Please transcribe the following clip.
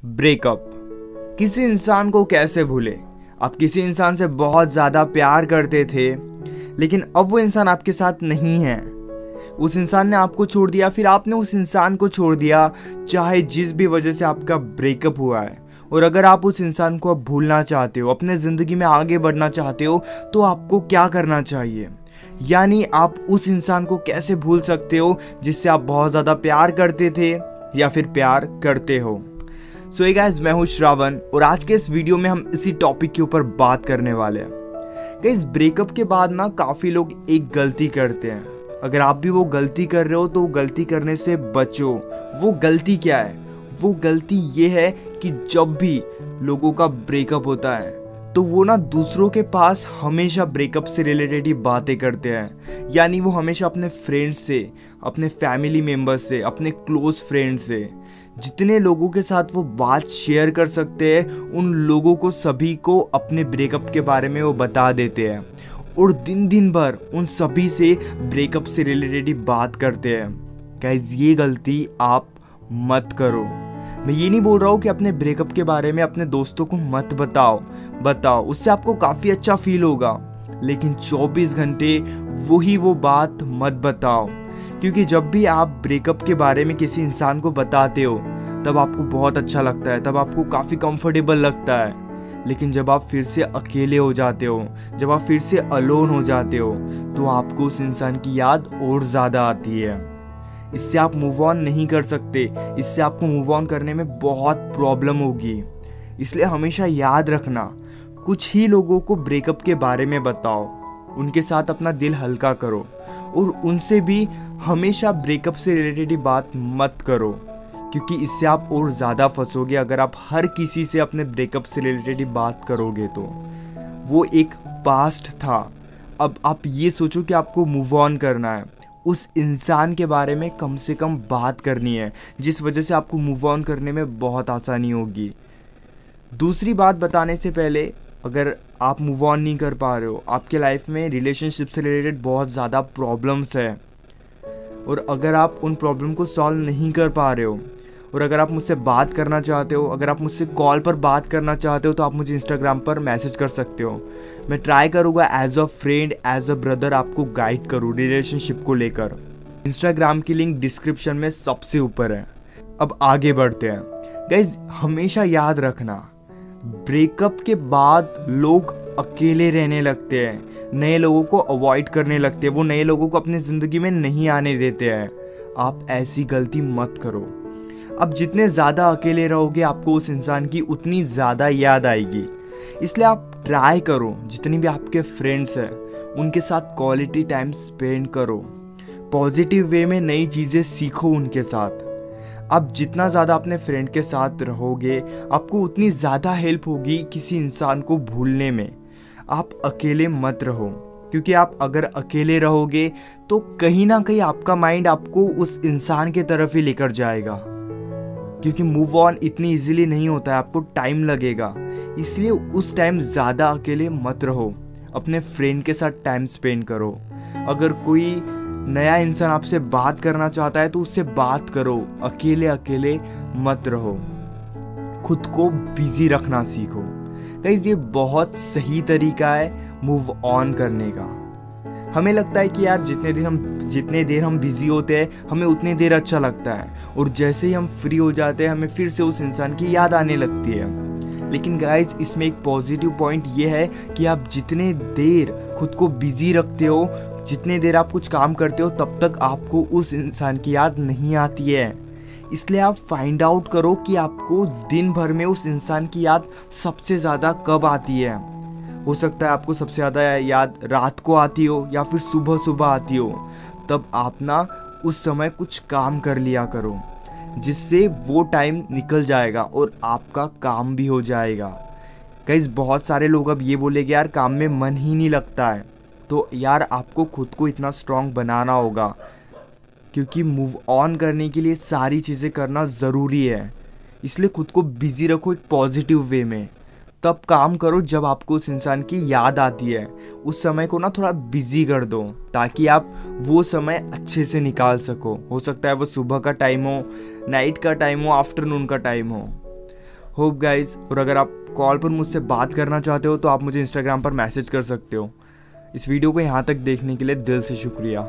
Breakup. किसी इंसान को कैसे भूले। आप किसी इंसान से बहुत ज़्यादा प्यार करते थे, लेकिन अब वो इंसान आपके साथ नहीं है। उस इंसान ने आपको छोड़ दिया, फिर आपने उस इंसान को छोड़ दिया, चाहे जिस भी वजह से आपका ब्रेकअप हुआ है। और अगर आप उस इंसान को अब भूलना चाहते हो, अपने ज़िंदगी में आगे बढ़ना चाहते हो, तो आपको क्या करना चाहिए? यानी आप उस इंसान को कैसे भूल सकते हो जिससे आप बहुत ज़्यादा प्यार करते थे या फिर प्यार करते हो। सो हे गाइस, मैं हूँ श्रावण और आज के इस वीडियो में हम इसी टॉपिक के ऊपर बात करने वाले हैं। गाइस, ब्रेकअप के बाद ना काफ़ी लोग एक गलती करते हैं। अगर आप भी वो गलती कर रहे हो तो गलती करने से बचो। वो गलती क्या है? वो गलती ये है कि जब भी लोगों का ब्रेकअप होता है तो वो ना दूसरों के पास हमेशा ब्रेकअप से रिलेटेड ही बातें करते हैं। यानी वो हमेशा अपने फ्रेंड्स से, अपने फैमिली मेम्बर्स से, अपने क्लोज फ्रेंड्स से, जितने लोगों के साथ वो बात शेयर कर सकते हैं, उन लोगों को सभी को अपने ब्रेकअप के बारे में वो बता देते हैं और दिन दिन भर उन सभी से ब्रेकअप से रिलेटेड ही बात करते हैं। गाइस, ये गलती आप मत करो। मैं ये नहीं बोल रहा हूँ कि अपने ब्रेकअप के बारे में अपने दोस्तों को मत बताओ, उससे आपको काफ़ी अच्छा फील होगा, लेकिन 24 घंटे वो बात मत बताओ। क्योंकि जब भी आप ब्रेकअप के बारे में किसी इंसान को बताते हो तब आपको बहुत अच्छा लगता है, तब आपको काफ़ी कंफर्टेबल लगता है। लेकिन जब आप फिर से अकेले हो जाते हो, जब आप फिर से अलोन हो जाते हो, तो आपको उस इंसान की याद और ज़्यादा आती है। इससे आप मूव ऑन नहीं कर सकते, इससे आपको मूव ऑन करने में बहुत प्रॉब्लम होगी। इसलिए हमेशा याद रखना, कुछ ही लोगों को ब्रेकअप के बारे में बताओ, उनके साथ अपना दिल हल्का करो और उनसे भी हमेशा ब्रेकअप से रिलेटेड ही बात मत करो, क्योंकि इससे आप और ज़्यादा फंसोगे। अगर आप हर किसी से अपने ब्रेकअप से रिलेटेड ही बात करोगे तो वो एक पास्ट था। अब आप ये सोचो कि आपको मूव ऑन करना है, उस इंसान के बारे में कम से कम बात करनी है, जिस वजह से आपको मूव ऑन करने में बहुत आसानी होगी। दूसरी बात बताने से पहले, अगर आप मूव ऑन नहीं कर पा रहे हो, आपके लाइफ में रिलेशनशिप से रिलेटेड बहुत ज़्यादा प्रॉब्लम्स है, और अगर आप उन प्रॉब्लम को सॉल्व नहीं कर पा रहे हो, और अगर आप मुझसे बात करना चाहते हो, अगर आप मुझसे कॉल पर बात करना चाहते हो, तो आप मुझे इंस्टाग्राम पर मैसेज कर सकते हो। मैं ट्राई करूँगा as a friend, as a brother आपको गाइड करूँ रिलेशनशिप को लेकर। इंस्टाग्राम की लिंक डिस्क्रिप्शन में सबसे ऊपर है। अब आगे बढ़ते हैं। गाइज, हमेशा याद रखना, ब्रेकअप के बाद लोग अकेले रहने लगते हैं, नए लोगों को अवॉइड करने लगते हैं, वो नए लोगों को अपनी ज़िंदगी में नहीं आने देते हैं। आप ऐसी गलती मत करो। अब जितने ज़्यादा अकेले रहोगे, आपको उस इंसान की उतनी ज़्यादा याद आएगी। इसलिए आप ट्राई करो, जितनी भी आपके फ्रेंड्स हैं उनके साथ क्वालिटी टाइम स्पेंड करो, पॉजिटिव वे में नई चीज़ें सीखो उनके साथ। आप जितना ज़्यादा अपने फ्रेंड के साथ रहोगे, आपको उतनी ज़्यादा हेल्प होगी किसी इंसान को भूलने में। आप अकेले मत रहो, क्योंकि आप अगर अकेले रहोगे तो कहीं ना कहीं आपका माइंड आपको उस इंसान के तरफ ही लेकर जाएगा, क्योंकि मूव ऑन इतनी इजीली नहीं होता है, आपको टाइम लगेगा। इसलिए उस टाइम ज़्यादा अकेले मत रहो, अपने फ्रेंड के साथ टाइम स्पेंड करो। अगर कोई नया इंसान आपसे बात करना चाहता है तो उससे बात करो, अकेले मत रहो। खुद को बिजी रखना सीखो। गाइस, ये बहुत सही तरीका है मूव ऑन करने का। हमें लगता है कि यार जितने देर हम बिजी होते हैं हमें उतने देर अच्छा लगता है, और जैसे ही हम फ्री हो जाते हैं हमें फिर से उस इंसान की याद आने लगती है। लेकिन गाइस, इसमें एक पॉजिटिव पॉइंट ये है कि आप जितने देर खुद को बिजी रखते हो, जितने देर आप कुछ काम करते हो, तब तक आपको उस इंसान की याद नहीं आती है। इसलिए आप फाइंड आउट करो कि आपको दिन भर में उस इंसान की याद सबसे ज़्यादा कब आती है। हो सकता है आपको सबसे ज़्यादा याद रात को आती हो या फिर सुबह आती हो। तब आप ना उस समय कुछ काम कर लिया करो, जिससे वो टाइम निकल जाएगा और आपका काम भी हो जाएगा। गाइस, बहुत सारे लोग अब ये बोलेंगे यार काम में मन ही नहीं लगता है, तो यार आपको खुद को इतना स्ट्रांग बनाना होगा, क्योंकि मूव ऑन करने के लिए सारी चीज़ें करना ज़रूरी है। इसलिए खुद को बिजी रखो एक पॉजिटिव वे में। तब काम करो जब आपको उस इंसान की याद आती है, उस समय को ना थोड़ा बिजी कर दो, ताकि आप वो समय अच्छे से निकाल सको। हो सकता है वो सुबह का टाइम हो, नाइट का टाइम हो, आफ्टरनून का टाइम हो। Hope guys. और अगर आप कॉल पर मुझसे बात करना चाहते हो तो आप मुझे इंस्टाग्राम पर मैसेज कर सकते हो। इस वीडियो को यहाँ तक देखने के लिए दिल से शुक्रिया।